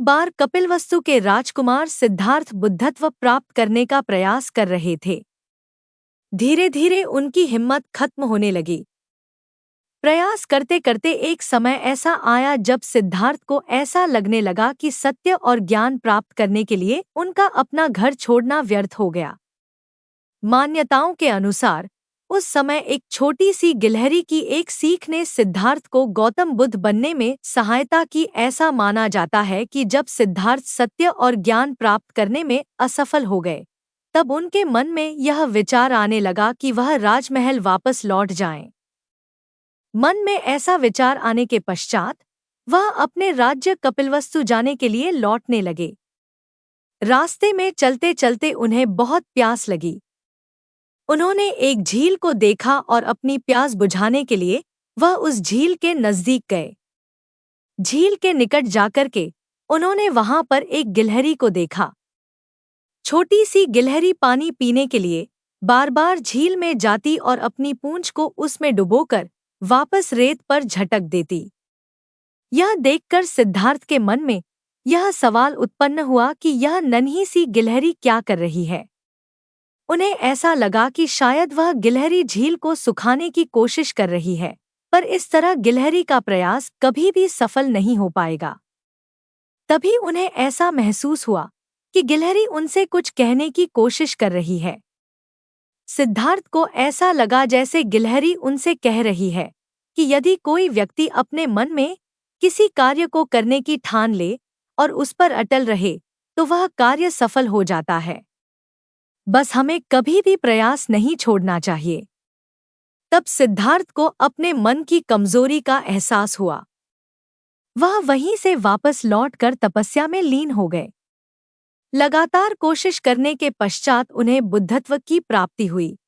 बार कपिलवस्तु के राजकुमार सिद्धार्थ बुद्धत्व प्राप्त करने का प्रयास कर रहे थे। धीरे धीरे उनकी हिम्मत खत्म होने लगी। प्रयास करते करते एक समय ऐसा आया जब सिद्धार्थ को ऐसा लगने लगा कि सत्य और ज्ञान प्राप्त करने के लिए उनका अपना घर छोड़ना व्यर्थ हो गया। मान्यताओं के अनुसार उस समय एक छोटी सी गिलहरी की एक सीख ने सिद्धार्थ को गौतम बुद्ध बनने में सहायता की। ऐसा माना जाता है कि जब सिद्धार्थ सत्य और ज्ञान प्राप्त करने में असफल हो गए, तब उनके मन में यह विचार आने लगा कि वह राजमहल वापस लौट जाएं। मन में ऐसा विचार आने के पश्चात वह अपने राज्य कपिलवस्तु जाने के लिए लौटने लगे। रास्ते में चलते चलते उन्हें बहुत प्यास लगी। उन्होंने एक झील को देखा और अपनी प्यास बुझाने के लिए वह उस झील के नजदीक गए। झील के निकट जाकर के उन्होंने वहां पर एक गिलहरी को देखा। छोटी सी गिलहरी पानी पीने के लिए बार बार झील में जाती और अपनी पूंछ को उसमें डुबोकर वापस रेत पर झटक देती। यह देखकर सिद्धार्थ के मन में यह सवाल उत्पन्न हुआ कि यह नन्ही सी गिलहरी क्या कर रही है। उन्हें ऐसा लगा कि शायद वह गिलहरी झील को सुखाने की कोशिश कर रही है, पर इस तरह गिलहरी का प्रयास कभी भी सफल नहीं हो पाएगा। तभी उन्हें ऐसा महसूस हुआ कि गिलहरी उनसे कुछ कहने की कोशिश कर रही है। सिद्धार्थ को ऐसा लगा जैसे गिलहरी उनसे कह रही है कि यदि कोई व्यक्ति अपने मन में किसी कार्य को करने की ठान ले और उस पर अटल रहे तो वह कार्य सफल हो जाता है। बस हमें कभी भी प्रयास नहीं छोड़ना चाहिए। तब सिद्धार्थ को अपने मन की कमजोरी का एहसास हुआ। वह वहीं से वापस लौटकर तपस्या में लीन हो गए। लगातार कोशिश करने के पश्चात उन्हें बुद्धत्व की प्राप्ति हुई।